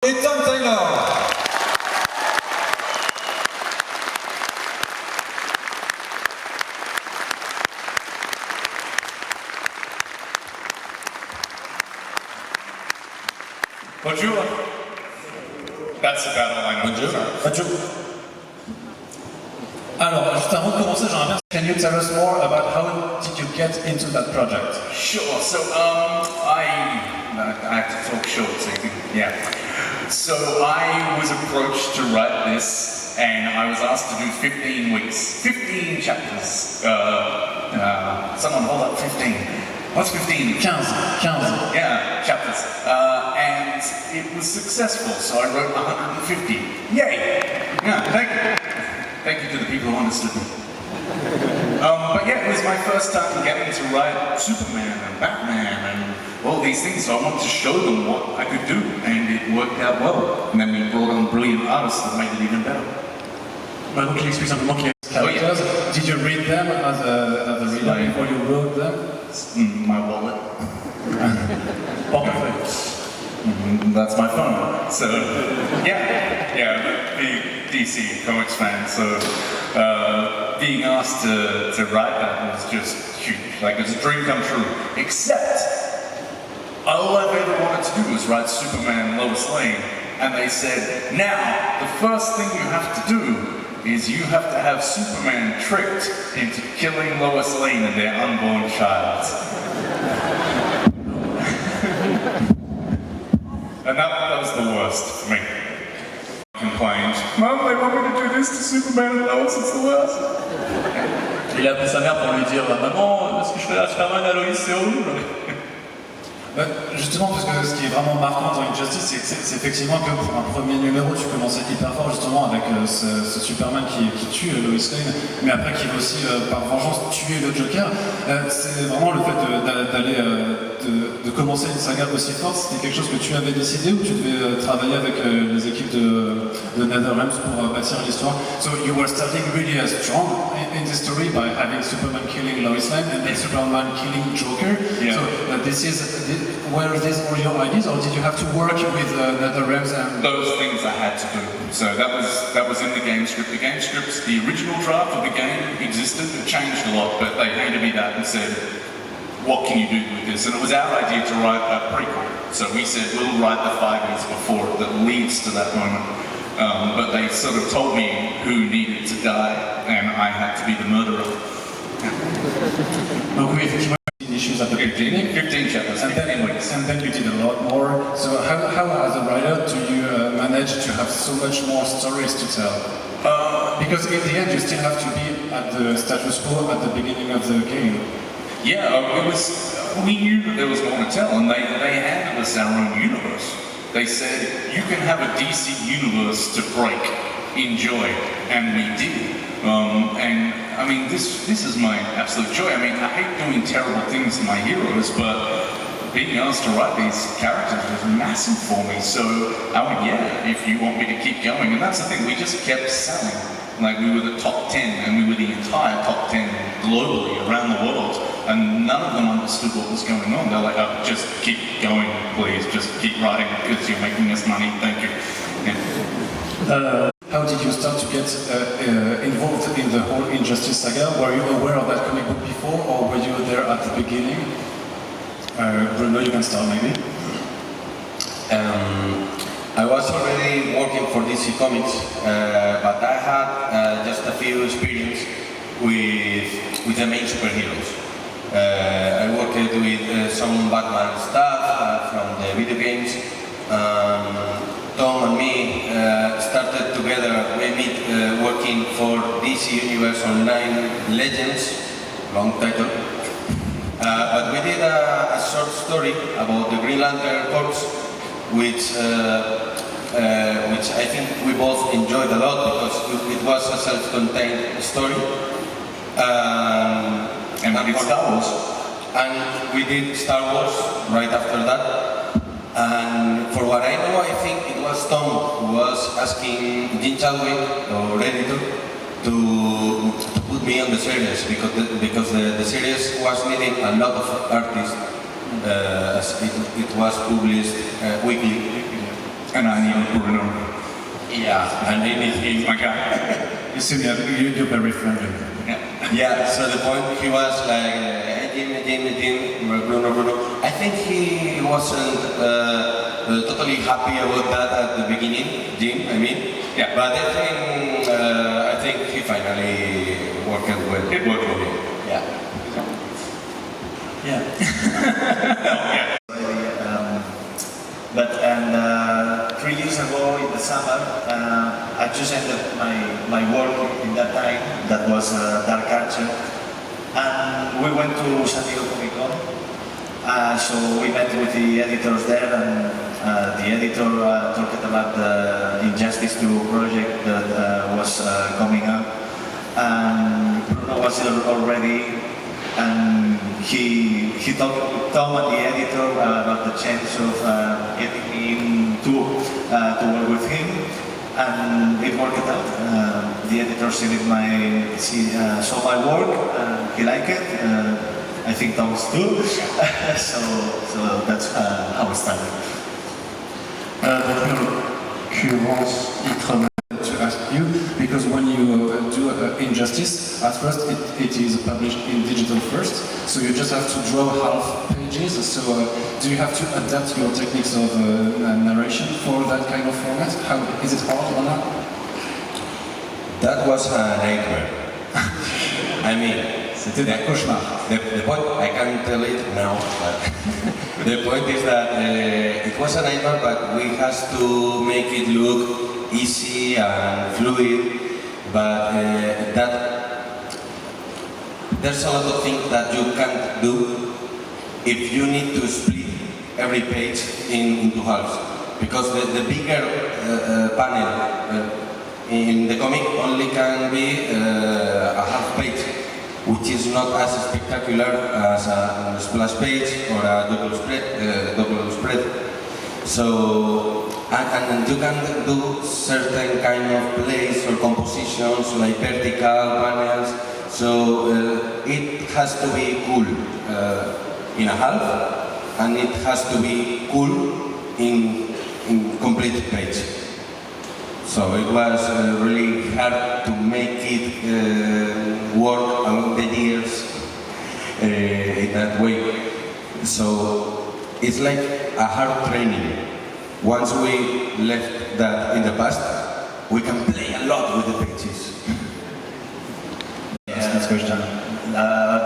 Et Tom Taylor. Bonjour. That's about all I know. Bonjour. Bonjour. Alors, juste avant de commencer, j'aimerais bien. Can you tell us more about how did you get into that project? Sure. So, I have to talk short, so you can, yeah. So I was approached to write this, and I was asked to do 15 weeks, 15 chapters. Someone hold up 15. What's 15? 15. Yeah, chapters. And it was successful, so I wrote 150. Yay! Yeah, thank you. Thank you to the people who understood me. But yeah, it was my first time getting to write Superman and Batman and all these things, so I wanted to show them what I could do, and it worked out well. And then we brought on brilliant artists that made it even better. Bah, donc il explique simplement qu'il y a des characters. Oh, yeah. Did you read them as a reader before you wrote them? My wallet. Portefeuille. That's my phone. So yeah, big DC Comics fan. So being asked to write that was just huge. Like it's a dream come true. Except all I've ever wanted to do was write Superman and Lois Lane, and they said, now the first thing you have to do is you have to have Superman tricked into killing Lois Lane and their unborn child. And that was the worst for me. I complained, Mom, they want me to do this to Superman and Lois, it's the worst. Il a appelé sa mère pour lui dire Maman, ce que je fais là, Superman à Lois, c'est horrible. Justement, parce que ce qui est vraiment marquant dans Injustice, c'est effectivement que pour un premier numéro, tu commençais hyper fort justement avec ce Superman qui tue Lois Lane, mais après qui va aussi par vengeance tuer le Joker. C'est vraiment le fait de commencer une saga aussi forte, c'était quelque chose que tu avais décidé ou tu devais travailler avec les équipes de NetherRealms pour bâtir l'histoire. So you were starting really strong in this story by having Superman killing Lois Lane and then Superman killing Joker. Yeah. So were these all your ideas, or did you have to work with NetherRealms and those things I had to do. So that was in the game script. The game script, the original draft of the game existed. It changed a lot, but they handed me that and said, what can you do with this? And it was our idea to write a prequel. So we said, we'll write the 5 years before it that leads to that moment. But they sort of told me who needed to die, and I had to be the murderer. Donc oui, effectivement, issues at the beginning. 15 chapters, And 15 weeks. then you did a lot more. So how as a writer do you manage to have so much more stories to tell? Because in the end you still have to be at the status quo at the beginning of the game. Yeah, we knew that there was more to tell, and they handed us our own universe. They said, you can have a DC universe to break, enjoy, and we did. And I mean, this is my absolute joy. I mean, I hate doing terrible things to my heroes, but being asked to write these characters was massive for me. So I went, yeah, if you want me to keep going. And that's the thing, we just kept selling. Like we were the top 10, and we were the entire top 10 globally around the world. And none of them understood what was going on. They're like, oh, just keep going, please. Just keep writing because you're making us money. Thank you. Yeah. How did you start to get involved in the whole Injustice saga? Were you aware of that comic book before, or were you there at the beginning? Bruno, you can start maybe. I was already working for DC Comics, but I had just a few experience with the main superheroes. I worked with some Batman stuff from the video games. Tom and me started together, we met working for DC Universe Online Legends, long title. But we did a short story about the Green Lantern Corps, which I think we both enjoyed a lot because it was a self-contained story. And we did Star Wars. And we did Star Wars right after that. And for what I know, I think it was Tom who was asking Jim Chadwick, or editor, to put me on the series because the series was needing a lot of artists as it was published weekly. And I knew Bruno. Yeah, and then He's my guy. You seem you're very friendly. yeah, so the point he was like, Jim, Bruno. I think he wasn't totally happy about that at the beginning, Jim, I mean. Yeah. But I think he finally worked well. It worked well. Yeah. Yeah. Yeah. But 3 years ago in the summer, I just ended my work in that time. That was Dark Archer, and we went to San Diego Comic Con. So we met with the editors there, and the editor talked about the Injustice 2 project that was coming up. And Bruno was already, and he told Tom and the editor about the chance of getting me in to work with him, and it worked out. The editor saw my work, and he liked it. I think Tom's too. so that's how it started. To ask you, because when you do Injustice, at first it is published in digital first, so you just have to draw half pages. So do you have to adapt your techniques of narration for that kind of format? How is it hard or not? That was a nightmare. I mean, C'était un cauchemar. the point, I can't tell it now, but the point is that it was a nightmare, but we had to make it look easy and fluid, but there's a lot of things that you can't do if you need to split every page into halves, because the bigger panel in the comic only can be a half page, which is not as spectacular as a splash page or a double spread. So, and you can do certain kind of plays or compositions like vertical panels. So it has to be cool in a half, and it has to be cool in complete page. So it was really hard to make it work along the years in that way. So it's like a hard training. Once we left that in the past, we can play a lot with the pages. Next question.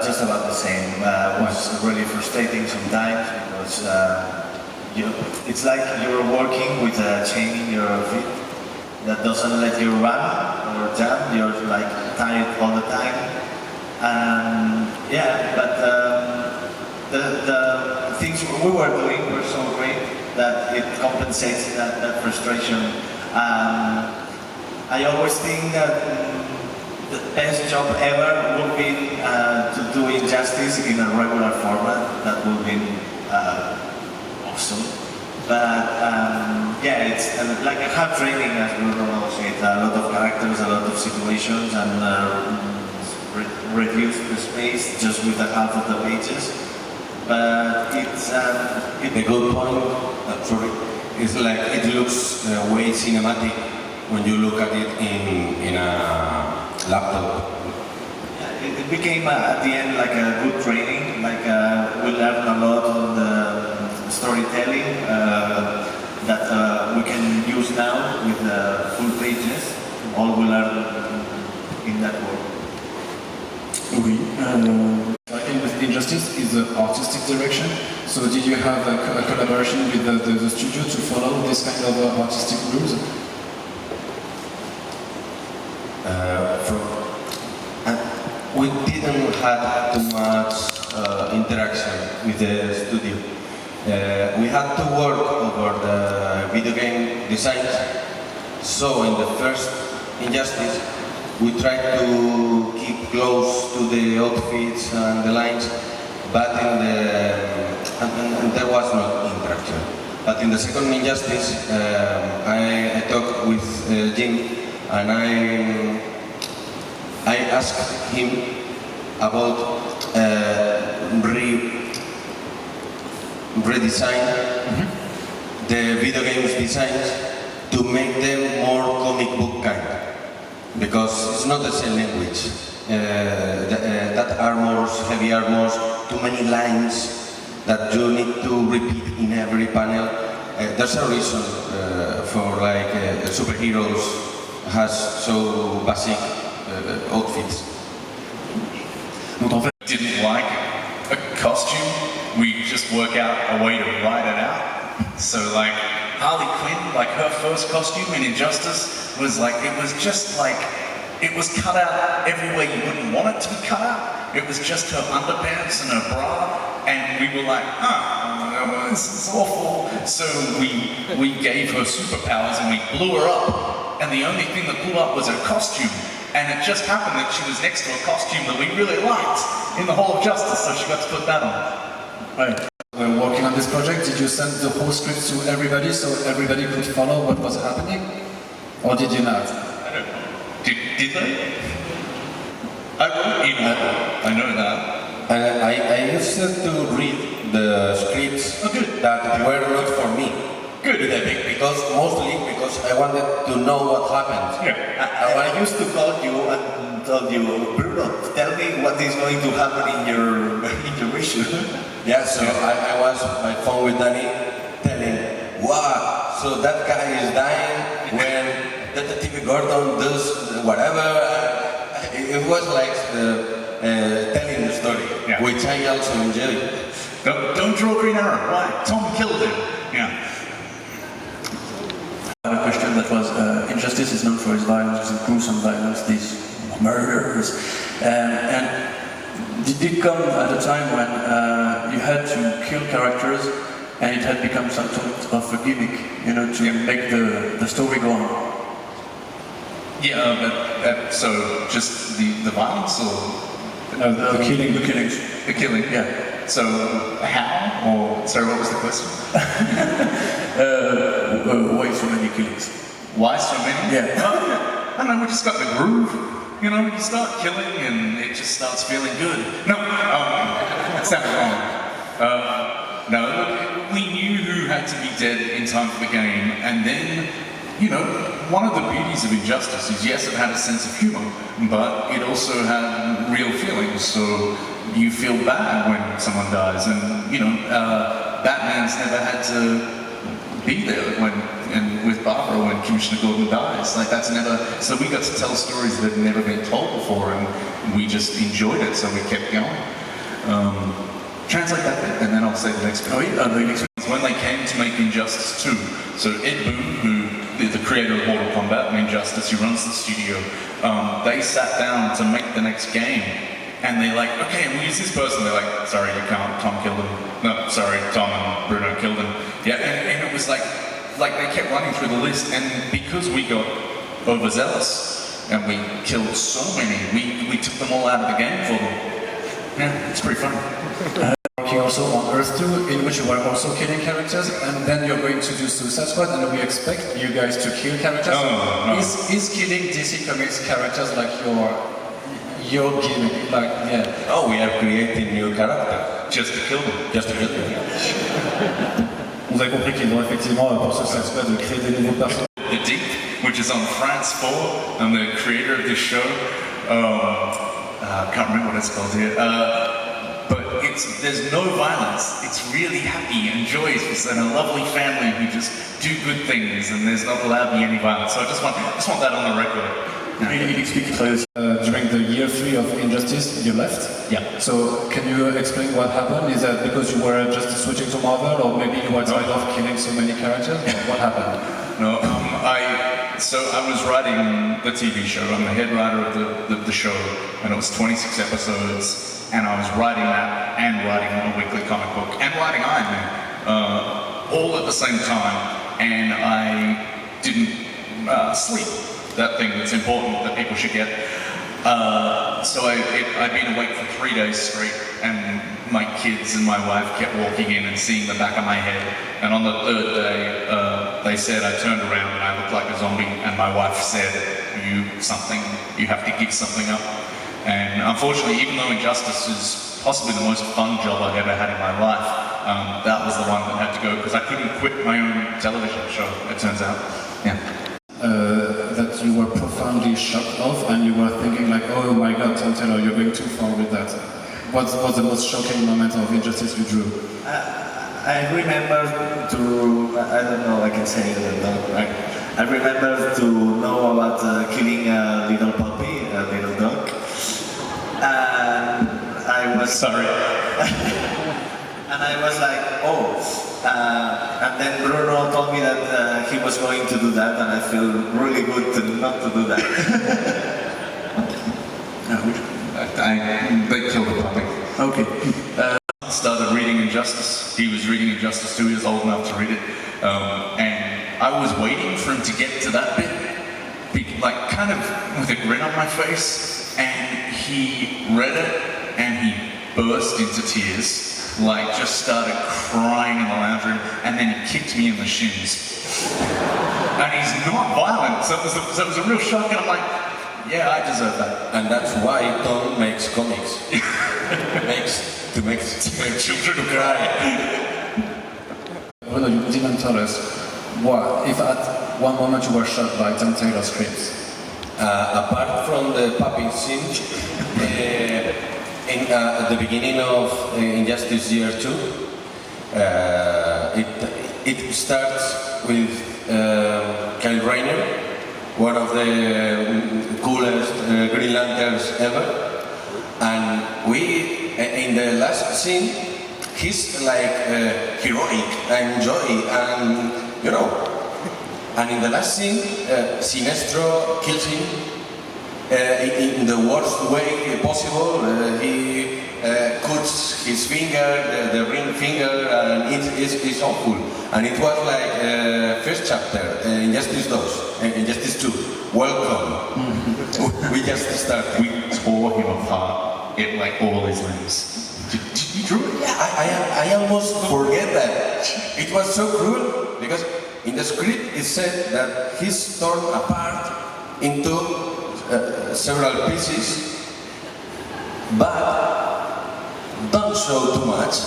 Just about the same. It was really frustrating sometimes because it's like you're working with a chain in your feet that doesn't let you run or jump. You're like tired all the time. And yeah, but the things we were doing were so great that it compensates that frustration. I always think that the best job ever would be to do Injustice in a regular format. That would be awesome. But yeah, it's like a hard training, as Bruno said. A lot of characters, a lot of situations, and reduce the space just with a half of the pages. But it's The good point, sorry, is like it looks way cinematic when you look at it in a laptop. It became at the end like a good training. Like we learned a lot on the storytelling that we can use now with full pages. All we learned in that work. Oui. With Injustice is the artistic direction. So did you have a collaboration with the studio to follow this kind of artistic rules? We didn't have too much interaction with the studio. We had to work over the video game designs. So in the first Injustice, we tried to keep close to the outfits and the lines, but and there was no interaction. But in the second Injustice, I talked with Jim, and I asked him about redesign the video games designs to make them more comic book kind, because it's not the same language. That armors, heavy armors, too many lines that you need to repeat in every panel. There's a reason for like superheroes has so basic outfits. Donc en fait, Didn't like a costume, we just work out a way to write it out. So like Harley Quinn, like her first costume in Injustice was like, it was just like, it was cut out every way you wouldn't want it to be cut out. It was just her underpants and her bra, and we were like, this is awful. So we gave her superpowers and we blew her up, and the only thing that blew up was her costume. And it just happened that she was next to a costume that we really liked in the Hall of Justice, so she got to put that on. right. When working on this project, did you send the whole script to everybody so everybody could follow what was happening? Or did you not? I don't know. Did they? I wrote in I know that. I used to read the scripts that were not for me. Good. Because mostly because I wanted to know what happened. Yeah. I used to call you and told you, Bruno, tell me what is going to happen in your issue. Yeah, so I was on my phone with Dani telling, wow, so that guy is dying when Detective Gordon does whatever. It was like telling the story, Yeah. which I also enjoyed. Don't draw Green Arrow. Why? Tom killed him. Yeah. I have a question that was, Injustice is known for its violence, its gruesome violence, these murders. And did it come at a time when you had to kill characters and it had become some sort of a gimmick, to make the story go on? Yeah, but so just the violence or The killing. The killings. the killing? Yeah. So how? Or sorry, what was the question? Why so many killings? Why so many? Yeah. I don't know. We just got the groove. You start killing and it just starts feeling good. No, that sounded wrong. No, we knew who had to be dead in time for the game, and then. One of the beauties of Injustice is, yes, it had a sense of humor, but it also had real feelings, so you feel bad when someone dies, and, Batman's never had to be there with Barbara when Commissioner Gordon dies. Like, that's never, so we got to tell stories that had never been told before, and we just enjoyed it, so we kept going. Translate that bit, and then I'll say the next bit. Oh, yeah, the next When they came to make Injustice 2, so Ed Boon, who the creator of Mortal Kombat and Injustice, who runs the studio, they sat down to make the next game, and they're like, okay, we'll use this person. They're like, sorry, you can't, Tom killed him. No, sorry, Tom and Bruno killed him. Yeah, and it was like they kept running through the list, and because we got overzealous, and we killed so many, we took them all out of the game for them. Yeah, it's pretty fun. Working also on Earth 2, in which you are also killing characters, and then you're going to do Suicide Squad, and we expect you guys to kill characters. No. Is killing DC Comics characters like your gimmick? Like, yeah. Oh, we are creating new character. Just to kill them. Just to kill them. Vous avez compris qu'ils vont effectivement, pour Suicide Squad, de créer des nouveaux personnages. The Deep, which is on France 4. I'm the creator of this show. I can't remember what it's called here. But there's no violence. It's really happy and joyous and a lovely family who just do good things, and there's not allowed to be any violence. So I just want that on the record. During the year 3 of Injustice, you left. Yeah. So can you explain what happened? Is that because you were just switching to Marvel, or maybe you were tired of killing so many characters? What happened? No, I was writing the TV show. I'm the head writer of the show, and it was 26 episodes. And I was writing that, and writing a weekly comic book, and writing Iron Man, all at the same time. And I didn't sleep. That thing that's important that people should get. So I'd been awake for 3 days straight, and my kids and my wife kept walking in and seeing the back of my head. And on the third day, they said I turned around and I looked like a zombie, and my wife said, you have to give something up. And unfortunately, even though Injustice is possibly the most fun job I've ever had in my life, that was the one that had to go because I couldn't quit my own television show, it turns out. Yeah. That you were profoundly shocked of, and you were thinking like, oh my god, Tom Taylor, you're going too far with that. What was the most shocking moment of Injustice you drew? I remember I don't know, I can say it, right? I remember to know about killing a little puppy, a little dog. And I was sorry. And I was like, oh. And then Bruno told me that he was going to do that, and I feel really good to not to do that. They killed the puppy. Okay. Started reading Injustice. He was reading Injustice too. He was old enough to read it, and I was waiting for him to get to that bit, like kind of with a grin on my face. And he read it, and he burst into tears, like just started crying in the lounge room, and then he kicked me in the shins. And he's not violent, so it was a real shock. And I'm like, yeah, I deserve that. And that's why Tom makes comics. to make children cry. Bruno, you didn't tell us what, if at one moment you were shocked by Tom Taylor's scripts. Apart from the puppy scene, at the beginning of Injustice Year 2, it starts with Kyle Rayner, one of the coolest Green Lanterns ever. And in the last scene, he's like heroic and joy and, you know. And in the last scene, Sinestro kills him in the worst way possible. He cuts his finger, the ring finger, and it's awful. And it was like first chapter, Injustice 2, Injustice 2. Welcome. We just started. We tore him apart in like all his limbs. Did you draw it? Yeah, I almost forget that. It was so cruel because in the script it said that he's torn apart into several pieces, but don't show too much.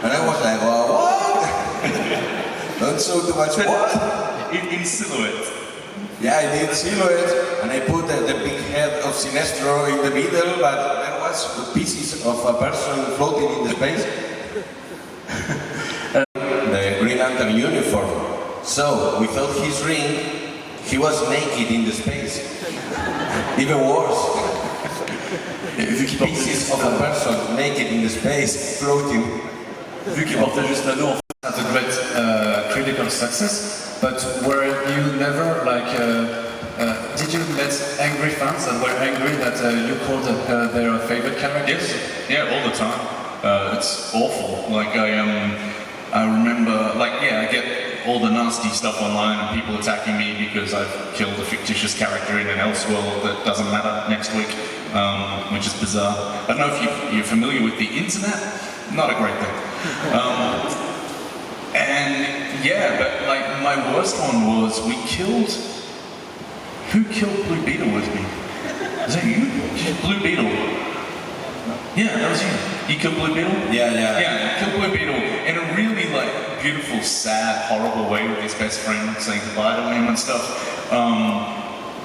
And I was like, well, what? Don't show too much what? In silhouette. Yeah, I did silhouette, and I put the big head of Sinestro in the middle, but there was pieces of a person floating in the space. The Green Lantern uniform. So, without his ring, he was naked in the space. Even worse. Pieces of a person naked in the space, floating. Vu qu'il portait juste l'anneau, Had a great critical success, but were you never like, did you met angry fans that were angry that you called their favorite characters? Yes, yeah, all the time. It's awful. Like I remember, like I get all the nasty stuff online and people attacking me because I've killed a fictitious character in an Elseworld that doesn't matter next week, which is bizarre. I don't know if you're familiar with the internet. Not a great thing. And yeah, but like my worst one was who killed Blue Beetle with me? Was that you? Blue Beetle. Yeah, that was you. You killed Blue Beetle? Yeah. Yeah, you killed Blue Beetle in a really like beautiful, sad, horrible way with his best friend saying goodbye to him and stuff.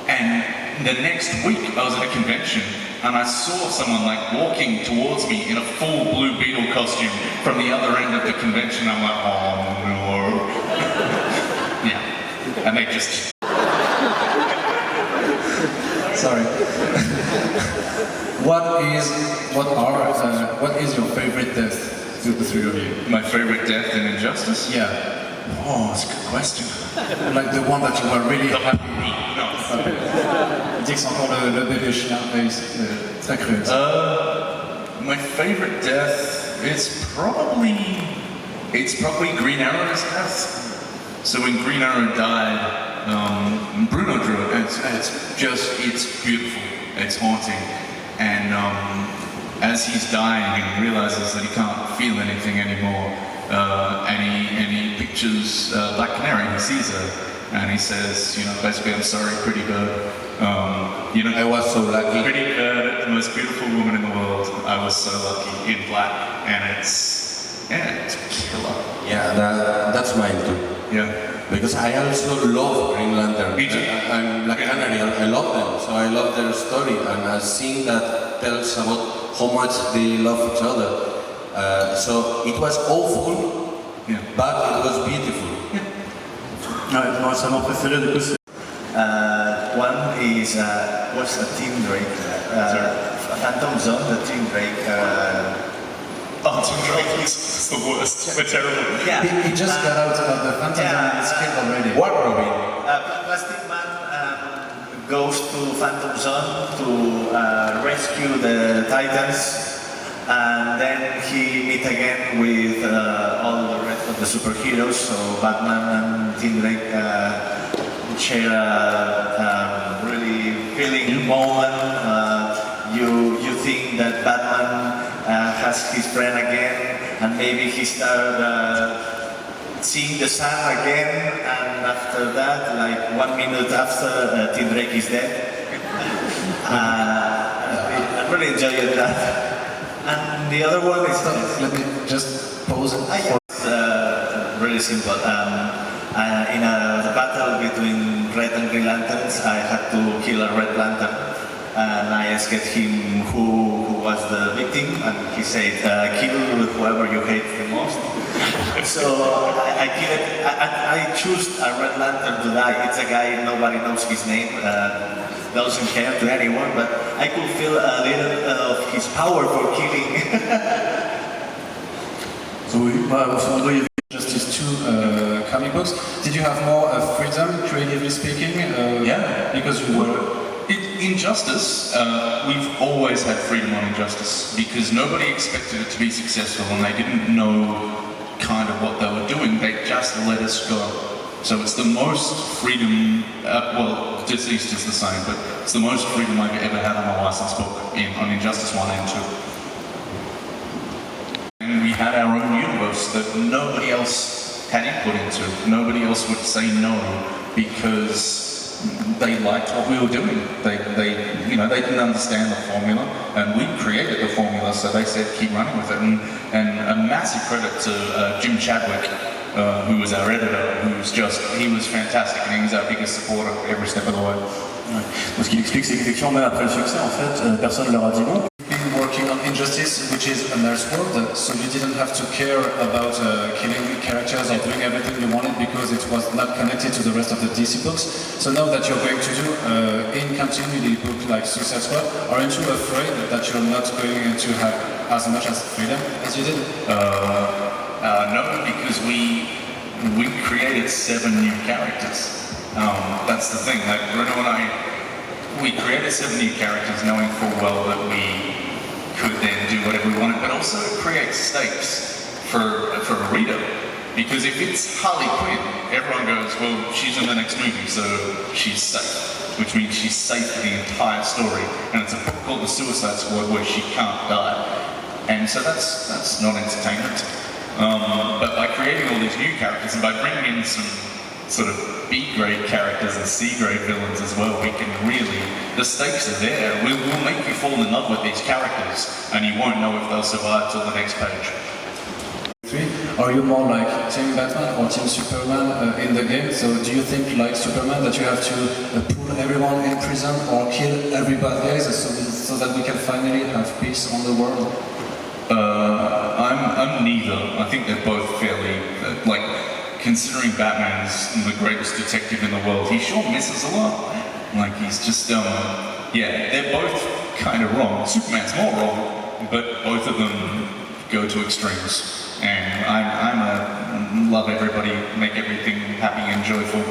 And the next week I was at a convention and I saw someone like walking towards me in a full Blue Beetle costume from the other end of the convention. I'm like, oh no. Yeah. And they just... Sorry. What is your favorite death to the three of you? My favorite death in Injustice? Yeah. Oh, that's a good question. Like the one that you were really happy. No. Il dit que c'est encore le bébé chien, mais c'est très cruel. My favorite death is probably Green Arrow's death. So when Green Arrow died, Bruno drew it. It's beautiful. It's haunting. And as he's dying and he realizes that he can't feel anything anymore, and he pictures Black Canary, he sees her, and he says, you know, basically, I'm sorry, Pretty Bird. You know, I was so lucky. Pretty Bird, the most beautiful woman in the world. I was so lucky in black, and it's killer. Yeah, that's mine too. Yeah. Because I also love Green Lantern. Me too. I'm Black Canary, I love them. So I love their story, and a scene that tells about how much they love each other. So it was awful, Yeah. but it was beautiful. Ouais, moi, ça m'a préféré du coup, c'est One is what's the Team Drake? Phantom Zone, the Team Drake. Oh, Tim Drake is the worst. We're terrible. Yeah. He just got out of the Phantom Zone and escaped already. What, Robin? Plastic Man goes to Phantom Zone to rescue the Titans, and then he meet again with all the rest of the superheroes. So Batman and Team Drake share a really feeling moment. You think that Batman has his friend again, and maybe he started seeing the sun again, and after that, like 1 minute after, Team Drake is dead. I really enjoyed that. And the other one is Let me just pause it. really simple. In the battle between Red and Green Lanterns, I had to kill a Red Lantern, and I asked him who was the victim, and he said, kill whoever you hate the most. So I killed. I choose a Red Lantern to die. It's a guy, nobody knows his name, doesn't care to anyone, but I could feel a little of his power for killing. So oui, bah, grosso modo, il y avait Justice 2 comic books. Did you have more freedom, creatively speaking? Yeah. Because you were. Injustice, we've always had freedom on Injustice because nobody expected it to be successful and they didn't know kind of what they were doing. They just let us go. So it's the most freedom, well, Deceased is the same, but it's the most freedom I've ever had on a licensed book on Injustice 1 and 2. And we had our own universe that nobody else had input into. Nobody else would say no because they liked what we were doing. They didn't understand the formula, and we created the formula, so they said keep running with it. And a massive credit to Jim Chadwick, who was our editor, he was fantastic, and he was our biggest supporter every step of the way. Ouais. Donc, ce qu'il explique, c'est qu'effectivement, même après le succès, en fait, personne ne leur a dit non. Been working on Injustice, which is a nurse world, so you didn't have to care about killing characters or doing everything you wanted because it was not connected to the rest of the DC books. So now that you're going to do in continuity book like Suicide Squad, aren't you afraid that you're not going to have as much as freedom as you did? No, because we created 7 new characters. That's the thing. Like Bruno and we created 7 new characters, knowing full well that we could then do whatever we wanted, but also it creates stakes for a reader. Because if it's Harley Quinn, everyone goes, well, she's in the next movie, so she's safe. Which means she's safe for the entire story. And it's a book called The Suicide Squad where she can't die. And so that's not entertainment. But by creating all these new characters and by bringing in some sort of B-grade characters and C-grade villains as well, we can really, the stakes are there. We'll make you fall in love with these characters and you won't know if they'll survive till the next page. Are you more like Team Batman or Team Superman in the game? So do you think like Superman that you have to pull everyone in prison or kill every bad guys so that we can finally have peace on the world? I'm neither. I think they're both fairly, considering Batman's the greatest detective in the world, he sure misses a lot. Like he's just, they're both kind of wrong. Superman's more wrong, but both of them go to extremes. And I'm a love everybody, make everything happy and joyful,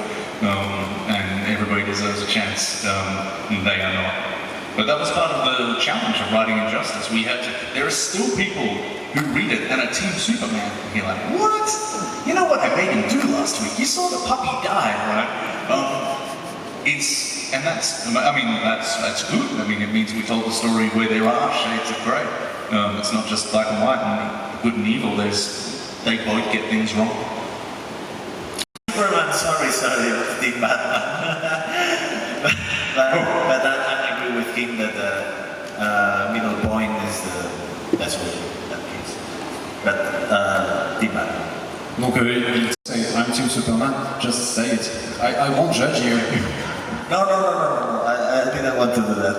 and everybody deserves a chance. They are not. But that was part of the challenge of writing Injustice. There are still people who read it and are Team Superman. And you're like, what? You know what I made him do last week? You saw the puppy die, right? That's good. I mean, it means we told the story where there are shades of grey. It's not just black and white and good and evil. They both get things wrong. Superman, sorry, Team Batman. but I agree with him that the middle point is the best way that case. But Team Batman. Donc il say I'm Team Superman, just say it. I won't judge you. No. I didn't want to do that.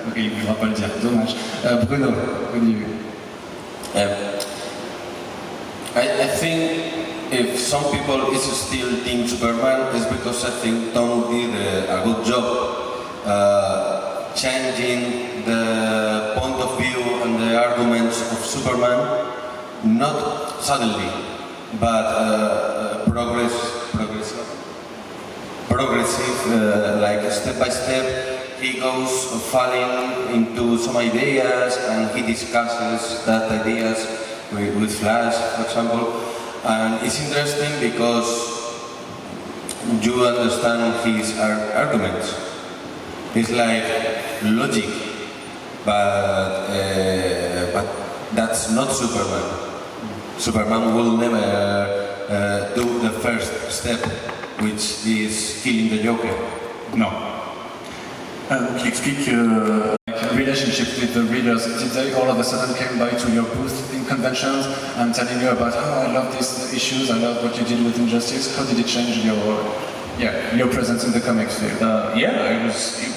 Ok, il ne voudra pas le dire, dommage. Bruno, what do you? I think if some people is still Team Superman, it's because I think Tom did a good job changing the point of view and the arguments of Superman, not suddenly, but progressive, like step by step. He goes falling into some ideas and he discusses that ideas with Flash, for example. And it's interesting because you understand his arguments. It's like logic, but that's not Superman. Superman will never do the first step, which is killing the Joker. No. Qui explique relationship with the readers. Did they all of a sudden came by to your booth in conventions and telling you about, oh, I love these issues, I love what you did with Injustice? How did it change your presence in the comics field? Yeah, it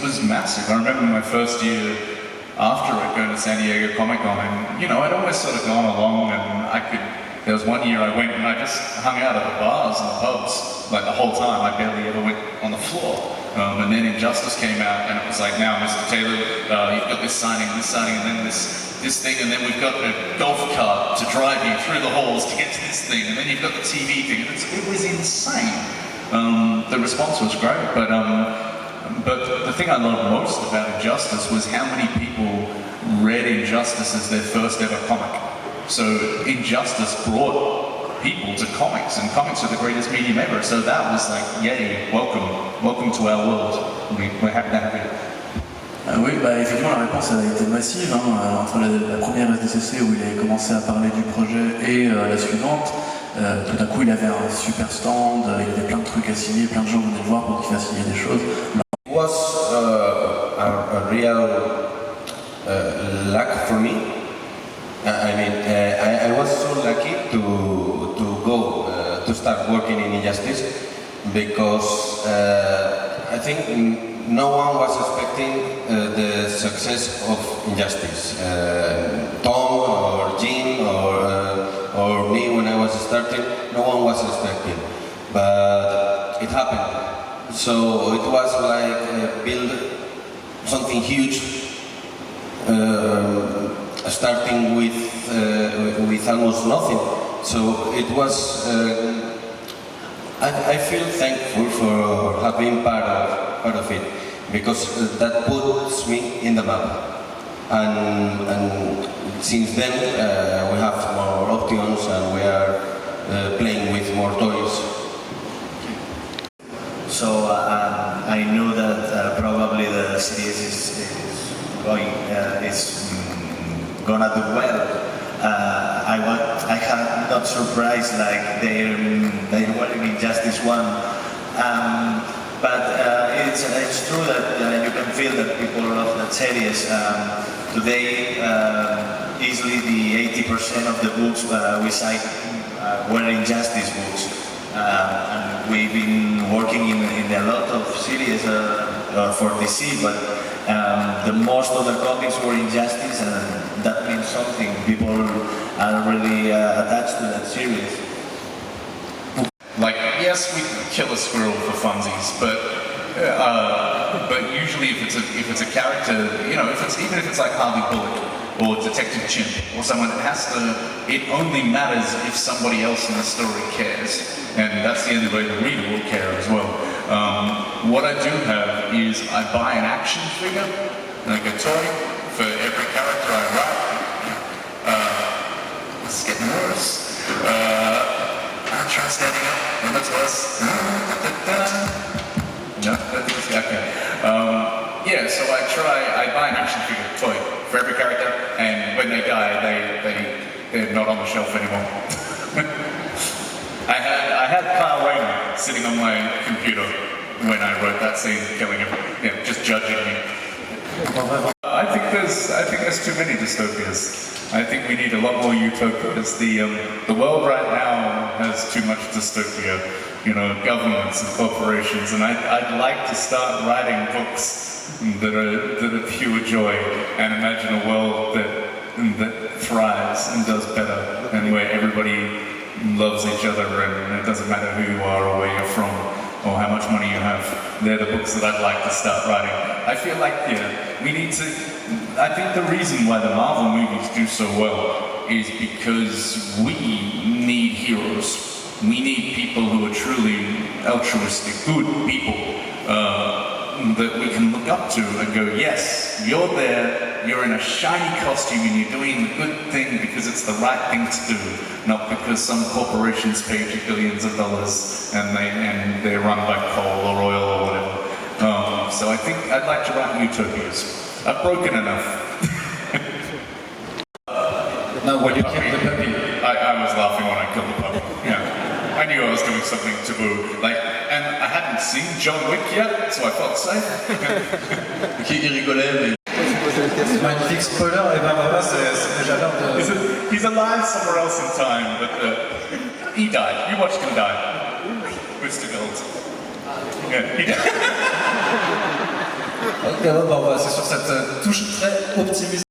was massive. I remember my first year after going to San Diego Comic Con, and I'd always sort of gone along, and there was one year I went and I just hung out at the bars and the pubs like the whole time. I barely ever went on the floor. And then Injustice came out, and it was like, now, Mr. Taylor, you've got this signing, and then this thing, and then we've got a golf cart to drive you through the halls to get to this thing, and then you've got the TV thing. It was insane. The response was great, but the thing I loved most about Injustice was how many people read Injustice as their first ever comic. So Injustice brought people to comics, and comics are the greatest medium ever. So that was like, yay, welcome to our world. We're happy to have you. Oui, effectivement, la réponse elle a été massive. Entre la première SDCC où il avait commencé à parler du projet et la suivante, tout d'un coup il avait un super stand, il y avait plein de trucs à signer, plein de gens venaient le voir pour qu'il fasse signer des choses. It was a real luck for me. I was so lucky to go to start working in Injustice because I think no one was expecting the success of Injustice. Tom or Jim or me when I was starting, no one was expecting, but it happened. So it was like build something huge. Starting with almost nothing, so it was. I feel thankful for having part of it because that puts me in the map, and since then we have more options and we are playing with more toys. So I know that probably the series is gonna do well. I had not surprised like they were in Injustice 1, but it's true that you can feel that people love that series. Today, easily the 80% of the books we cite were Injustice books, and we've been working in a lot of series for DC, but the most of the comics were Injustice, and that means something. People are really attached to that series. Like, yes, we can kill a squirrel for funsies, but usually if it's a character, even if it's like Harley Bullock or Detective Chimp or someone, it only matters if somebody else in the story cares, and that's the only way the reader will care as well. What I do have is I buy an action figure, like a toy, for every character I write. It's getting worse. I'll try standing up, and that's worse. No, that's okay. Yeah, so I buy an action figure toy for every character, and when they die, they're not on the shelf anymore. I had Kyle Rayner sitting on my computer when I wrote that scene, killing him, just judging me. I think there's too many dystopias. I think we need a lot more utopias. The world right now has too much dystopia, governments and corporations, and I'd like to start writing books that are pure joy and imagine a world that thrives and does better, and where everybody loves each other, and it doesn't matter who you are or where you're from or how much money you have. They're the books that I'd like to start writing. I feel like, we need to... I think the reason why the Marvel movies do so well is because we need heroes. We need people who are truly altruistic, good people that we can look up to and go, yes, you're there, you're in a shiny costume and you're doing the good thing because it's the right thing to do, not because some corporations paid you billions of dollars and they're run by coal or oil or whatever. So I think I'd like to write utopias. I've broken enough. No, when you killed the puppy. I was laughing when I killed the puppy. I knew I was doing something taboo. And I hadn't seen John Wick yet, so I felt safe. Il rigolait, mais... Magnifique spoiler, et ben voilà, c'est j'adore de... He's alive somewhere else in time, but he died. You watched him die. Mr. Gold. He died. Ok, bon, c'est sur cette touche très optimiste.